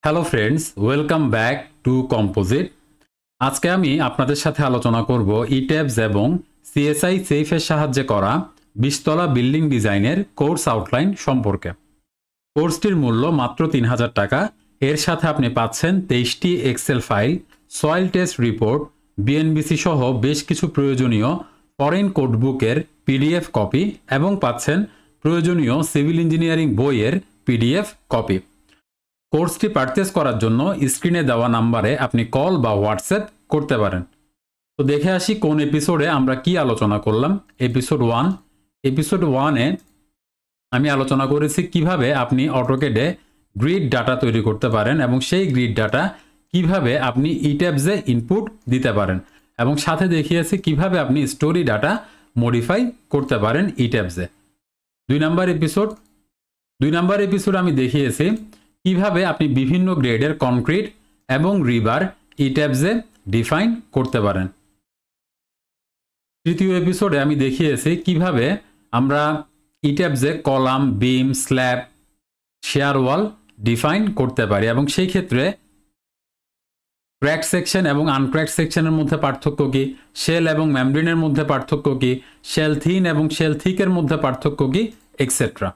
Hello friends, welcome back to composite. আজকে আমি আপনাদের সাথে আলোচনা করব ইট্যাবস এবং সিএসআই সেফের সাহায্যে করা 20 তলা বিল্ডিং ডিজাইনের কোর্স আউটলাইন সম্পর্কে। কোর্সটির মূল্য মাত্র 3000 টাকা। এর সাথে আপনি পাচ্ছেন 23টি excel file, soil test report, BNBC সহ বেশ কিছু প্রয়োজনীয় ফরেন কোডবুকের পিডিএফ কপি এবং পাচ্ছেন প্রয়োজনীয় সিভিল ইঞ্জিনিয়ারিং বইয়ের পিডিএফ কপি। কোর্সটি পারচেস করার জন্য স্ক্রিনে দেওয়া নাম্বারে আপনি কল বা হোয়াটসঅ্যাপ করতে পারেন। তো দেখে আসি কোন এপিসোডে আমরা কি আলোচনা করলাম। এপিসোড 1 আমি আলোচনা করেছি কিভাবে আপনি অটোক্যাডে গ্রিড ডাটা তৈরি করতে পারেন এবং সেই গ্রিড ডাটা কিভাবে আপনি ইট্যাবসে ইনপুট দিতে পারেন, এবং সাথে দেখিয়েছি কিভাবে আপনি স্টোরি ডাটা মডিফাই করতে পারেন ইট্যাবসে। 2 নাম্বার এপিসোড আমি দেখিয়েছি কিভাবে আপনি বিভিন্ন গ্রেডের কনক্রিট এবং রিবার ইট্যাবসে ডিফাইন করতে পারেন। 3য় এপিসোডে আমি দেখিয়েছি কিভাবে আমরা ইট্যাবসে কলাম, বিম, স্ল্যাব, শেয়ার ওয়াল ডিফাইন করতে পারি এবং সেই ক্ষেত্রে ক্র্যাক সেকশন এবং আনক্র্যাক সেকশনের মধ্যে পার্থক্য কি, শেল এবং মেমব্রেনের মধ্যে পার্থক্য কি, শেল থিন এবং শেল থিকের মধ্যে পার্থক্য কি, এক্সেট্রা।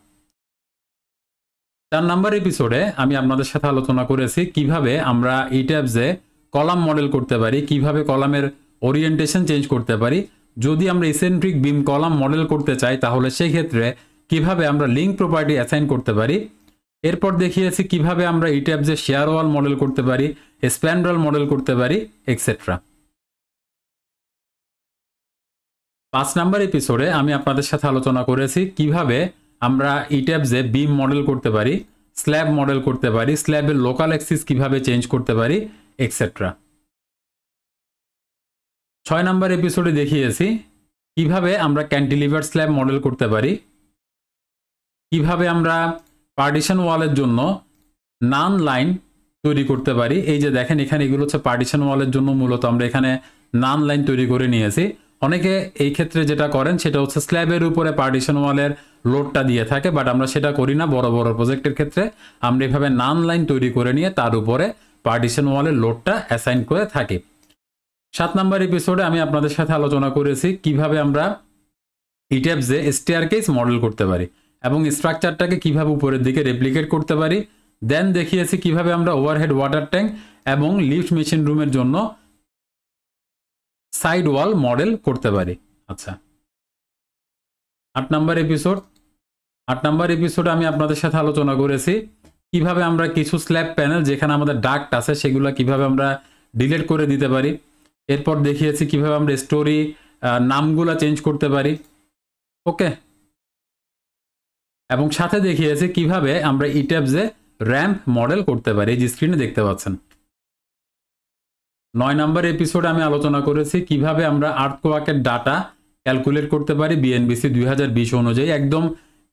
4 নাম্বার এপিসোডে আমি আপনাদের সাথে আলোচনা করেছি কিভাবে আমরা ইট্যাবসে কলাম মডেল করতে পারি, কিভাবে কলামের ওরিয়েন্টেশন চেঞ্জ করতে পারি। যদি আমরা ইসেন্ট্রিক বিম কলাম মডেল করতে চাই তাহলে সেই ক্ষেত্রে কিভাবে আমরা লিঙ্ক প্রপার্টি অ্যাসাইন করতে পারি। এরপর দেখিয়েছি কিভাবে আমরা ইট্যাবসে শেয়ার ওয়াল মডেল করতে পারি, স্প্যান্ড্রল মডেল করতে পারি, এক্সেট্রা। 5 নাম্বার এপিসোডে আমি আপনাদের সাথে আলোচনা করেছি কিভাবে আমরা ইট্যাবসে বিম মডেল করতে পারি, স্ল্যাব মডেল করতে পারি, স্ল্যাবের লোকাল অ্যাক্সিস কিভাবে চেঞ্জ করতে পারি, এক্সেট্রা। 6 নাম্বার এপিসোডে দেখিয়েছি কিভাবে আমরা ক্যান্টিলিভার স্ল্যাব মডেল করতে পারি, কিভাবে আমরা পার্টিশন ওয়ালের জন্য নান লাইন তৈরি করতে পারি। এই যে দেখেন এখানে এগুলো হচ্ছে পার্টিশন ওয়ালের জন্য মূলত আমরা এখানে নান লাইন তৈরি করে নিয়েছি। অনেকে এই ক্ষেত্রে যেটা করেন সেটা হচ্ছে স্ল্যাবের উপরে পার্টিশন ওয়ালের লোডটা দিয়ে থাকে, বাট আমরা সেটা করি না। বড় বড় প্রজেক্টের ক্ষেত্রে আমরা এভাবে নান লাইন তৈরি করে নিয়ে তার উপরে পার্টিশন ওয়ালের লোডটা অ্যাসাইন করে থাকি। 7 নাম্বার এপিসোডে আমি আপনাদের সাথে আলোচনা করেছি কিভাবে আমরা ইট্যাবসে স্টেয়ারকেস মডেল করতে পারি এবং স্ট্রাকচারটাকে কিভাবে উপরের দিকে রেপ্লিকেট করতে পারি। দেন দেখিয়েছি কিভাবে আমরা ওভারহেড ওয়াটার ট্যাঙ্ক এবং লিফট মেশিন রুমের জন্য সাইড ওয়াল মডেল করতে পারি। আচ্ছা, 8 নাম্বার এপিসোডে আমি আপনাদের সাথে আলোচনা করেছি কিভাবে আমরা কিছু স্ল্যাব প্যানেল যেখানে আমাদের ডাক্ট আছে সেগুলো কিভাবে আমরা ডিলিট করে দিতে পারি। এরপর দেখিয়েছি কিভাবে আমরা স্টোরি নামগুলো চেঞ্জ করতে পারি। ওকে, এবং সাথে দেখিয়েছি কিভাবে আমরা ইট্যাবসে র্যাম্প মডেল করতে পারি, এই যে স্ক্রিনে দেখতে পাচ্ছেন। 9 নাম্বার এপিসোডে আমি আলোচনা করেছি কিভাবে আমরা আর্থকোয়াকের ডাটা ক্যালকুলেট করতে পারি বিএনবিসি 2020 অনুযায়ী। একদম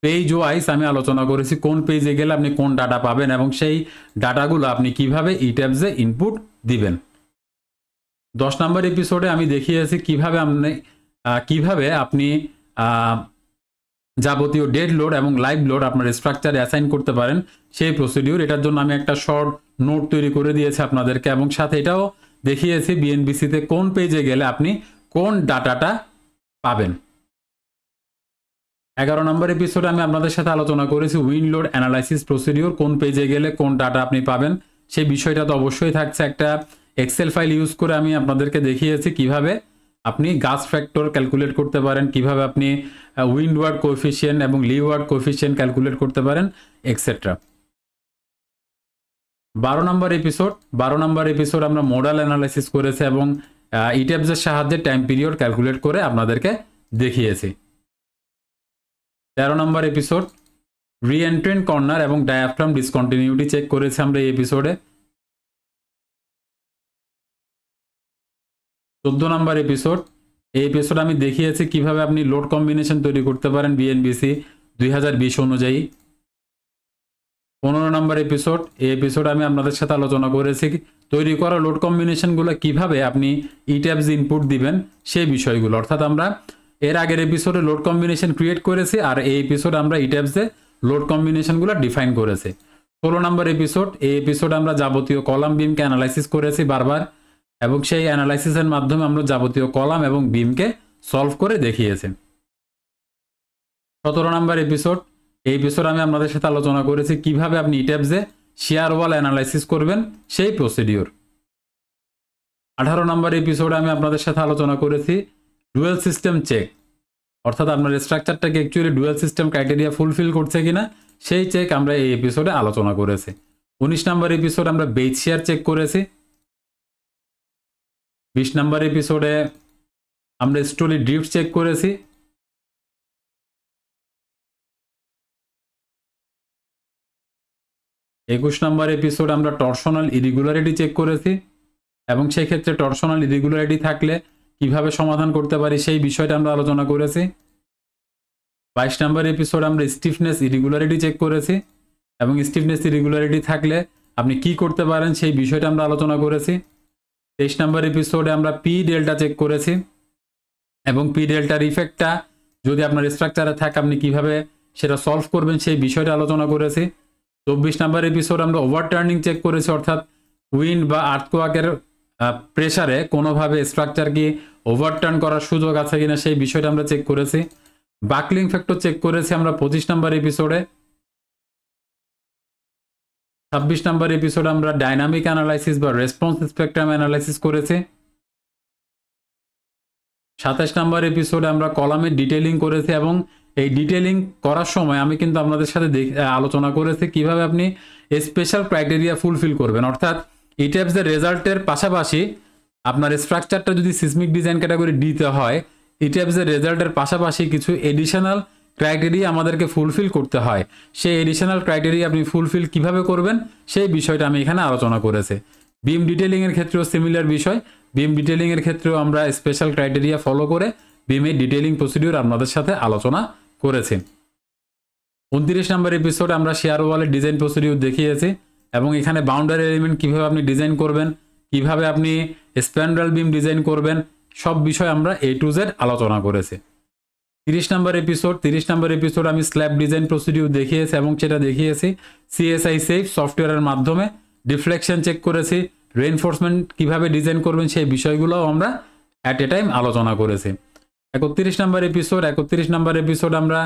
পেজ ওয়াইজ আমি আলোচনা করেছি কোন পেজে গেলে আপনি কোন ডাটা পাবেন এবং সেই ডাটাগুলো আপনি কিভাবে ইট্যাবসে ইনপুট দিবেন। 10 নাম্বার এপিসোডে আমি দেখিয়েছি কিভাবে আপনি যাবতীয় ডেড লোড এবং লাইভ লোড আপনার স্ট্রাকচারে অ্যাসাইন করতে পারেন সেই প্রসিডিউর। এটার জন্য আমি একটা শর্ট নোট তৈরি করে দিয়েছি আপনাদেরকে এবং সাথে এটাও দেখিয়েছি বিএনবিসিতে কোন পেজে গেলে আপনি কোন ডাটাটা পাবেন। 11 নাম্বার এপিসোডে আমি আপনাদের সাথে আলোচনা করেছি উইন্ড লোড অ্যানালাইসিস প্রসিডিউর, কোন পেজে গেলে কোন ডাটা আপনি পাবেন সেই বিষয়টা তো অবশ্যই থাকছে। একটা এক্সেল ফাইল ইউজ করে আমি আপনাদেরকে দেখিয়েছি কিভাবে আপনি গাস ফ্যাক্টর ক্যালকুলেট করতে পারেন, কিভাবে আপনি উইন্ডওয়ার্ড কোএফিসিয়েন্ট এবং লিওয়ার্ড কোএফিসিয়েন্ট ক্যালকুলেট করতে পারেন, এক্সেট্রা। 12 নাম্বার এপিসোড আমরা মোডাল অ্যানালাইসিস করেছি এবং ইট্যাবসের সাহায্যে টাইম পিরিয়ড ক্যালকুলেট করে আপনাদেরকে দেখিয়েছি। 13 নাম্বার এপিসোড রি-এন্ট্রেন্ট কর্নার এবং ডায়াফ্রাম ডিসকন্টিনিউটি চেক করেছি আমরা এই এপিসোডে। 14 নাম্বার এপিসোড, এই এপিসোড আমি দেখিয়েছি কিভাবে আপনি লোড কম্বিনেশন তৈরি করতে পারেন বিএনবিসি 2020 অনুযায়ী। 15 নাম্বার এপিসোড, এই এপিসোড আমি আপনাদের সাথে আলোচনা করেছি তৈরি করা লোড কম্বিনেশনগুলো কিভাবে আপনি ইট্যাবসে ইনপুট দিবেন সেই বিষয়গুলো। অর্থাৎ আমরা এর আগের এপিসোডে লোড কম্বিনেশন ক্রিয়েট করেছি আর এই এপিসোডে আমরা ইট্যাবসে লোড কম্বিনেশনগুলো ডিফাইন করেছি। 16 নম্বর এপিসোড। এই এপিসোডে আমরা যাবতীয় কলাম বিমকে অ্যানালাইসিস করেছি বারবার, এবং সেই অ্যানালাইসিসের মাধ্যমে আমরা যাবতীয় কলাম এবং বিমকে সলভ করে দেখিয়েছি। 17 নম্বর এপিসোড। এই এপিসোড আমি আপনাদের সাথে আলোচনা করেছি কিভাবে আপনি ইট্যাবসে শেয়ার ওয়াল অ্যানালাইসিস করবেন সেই প্রসিডিওর। 18 নম্বর এপিসোডে আমি আপনাদের সাথে আলোচনা করেছি ডুয়েল সিস্টেম চেক, অর্থাৎ আপনার স্ট্রাকচারটাকে actually dual system criteria fulfil করছে কিনা সেই চেক আমরা এই এপিসোডে আলোচনা করেছি। 19 নম্বর এপিসোড আমরা বেজ শেয়ার চেক করেছি। 20 নম্বর এপিসোডে আমরা স্টোলি ড্রিফট চেক করেছি। 21 নম্বর এপিসোড আমরা টরশনাল ইরেগুলারিটি চেক করেছি, এবং সেই ক্ষেত্রে টরশনাল ইরেগুলারিটি থাকলে কিভাবে সমাধান করতে পারি সেই বিষয়টা আমরা আলোচনা করেছি। 22 নম্বর এপিসোড আমরা স্টিফনেস ইরেগুলারিটি চেক করেছি, এবং স্টিফনেস ইরেগুলারিটি থাকলে আপনি কি করতে পারেন সেই বিষয়টা আমরা আলোচনা করেছি। 23 নম্বর এপিসোডে আমরা পি ডেল্টা চেক করেছি, এবং পি ডেল্টার ইফেক্টটা যদি আপনার স্ট্রাকচারে থাকে আপনি কিভাবে সেটা সলভ করবেন সেই বিষয়টা আলোচনা করেছি। 24 নম্বর এপিসোড আমরা ওভারটার্নিং চেক করেছি, অর্থাৎ উইন্ড বা আর্থকোয়াকের প্রেসারে কোনোভাবে স্ট্রাকচার কি ওভারটার্ন করার সুযোগ আছে কিনা সেই বিষয়টা আমরা চেক করেছি। বাকলিং ফ্যাক্টর চেক করেছি আমরা 25 নম্বর এপিসোডে। 26 নম্বর এপিসোডে আমরা ডাইনামিক অ্যানালাইসিস বা রেসপন্স স্পেকট্রাম অ্যানালাইসিস করেছি। 27 নম্বর এপিসোডে আমরা কলামের ডিটেইলিং করেছি, এবং এই ডিটেইলিং করার সময় আমি কিন্তু আপনাদের সাথে আলোচনা করেছি কিভাবে আপনি স্পেশাল ক্রাইটেরিয়া ফুলফিল করবেন, অর্থাৎ ইট্যাবসের রেজাল্টের পাশাপাশি আপনার স্ট্রাকচারটা যদি সিসমিক ডিজাইন ক্যাটাগরি দিতে হয়, ইট্যাবসের রেজাল্টের পাশাপাশি কিছু এডিশনাল ক্রাইটেরিয়া আমাদেরকে ফুলফিল করতে হয়। সেই এডিশনাল ক্রাইটেরিয়া আপনি ফুলফিল কিভাবে করবেন সেই বিষয়টা আমি এখানে আলোচনা করেছি। বিম ডিটেইলিংয়ের ক্ষেত্রেও সিমিলার বিষয়। বিম ডিটেইলিংয়ের ক্ষেত্রেও আমরা স্পেশাল ক্রাইটেরিয়া ফলো করে বিমের ডিটেইলিং প্রসিডিউর আপনাদের সাথে আলোচনা করেছি। 29 নম্বর এপিসোডে আমরা শেয়ার ওয়ালের ডিজাইন প্রসিডিউর দেখিয়েছি, এবং এখানে বাউন্ডারি এলিমেন্ট কিভাবে আপনি ডিজাইন করবেন, কিভাবে আপনি স্প্যান্ড্রাল বিম ডিজাইন করবেন, সব বিষয় আমরা A to Z আলোচনা করেছি। 30 নম্বর এপিসোড আমি স্ল্যাব ডিজাইন প্রসিডিউর দেখিয়েছি, এবং সেটা দেখিয়েছি CSI সেফ সফটওয়্যারের মাধ্যমে। ডিফ্লেকশন চেক করেছি, রেইনফোর্সমেন্ট কিভাবে ডিজাইন করবেন সেই বিষয়গুলোও আমরা অ্যাট এ টাইম আলোচনা করেছি। 31 নম্বর এপিসোড আমরা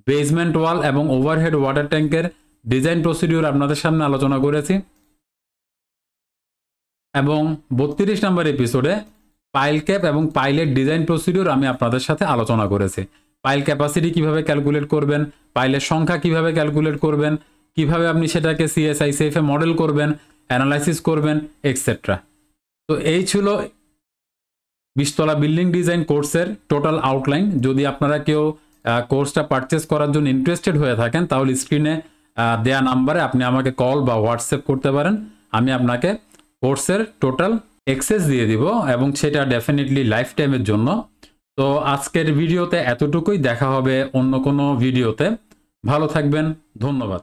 বেসমেন্ট ওয়াল এবং ওভারহেড ওয়াটার ট্যাঙ্কের ডিজাইন প্রসিডিউর আপনাদের সামনে আলোচনা করেছি, এবং 32 নম্বর এপিসোডে পাইল ক্যাপ এবং পাইলের ডিজাইন প্রসিডিউর আমি আপনাদের সাথে আলোচনা করেছি। পাইল ক্যাপাসিটি কিভাবে ক্যালকুলেট করবেন, পাইলের সংখ্যা কিভাবে ক্যালকুলেট করবেন, কিভাবে আপনি সেটাকে CSI সেফে মডেল করবেন, অ্যানালাইসিস করবেন, এক্সেট্রা। তো এই ছিল 20 তলা বিল্ডিং ডিজাইন কোর্সের টোটাল আউটলাইন। যদি আপনারা কেউ কোর্সটা পারচেস করার জন্য ইন্টারেস্টেড হয়ে থাকেন তাহলে স্ক্রিনে দেয়া নাম্বারে আপনি আমাকে কল বা হোয়াটসঅ্যাপ করতে পারেন। আমি আপনাকে কোর্সের টোটাল অ্যাক্সেস দিয়ে দিব, এবং সেটা ডেফিনেটলি লাইফ টাইমের জন্য। তো আজকের ভিডিওতে এতটুকুই, দেখা হবে অন্য কোনো ভিডিওতে। ভালো থাকবেন, ধন্যবাদ।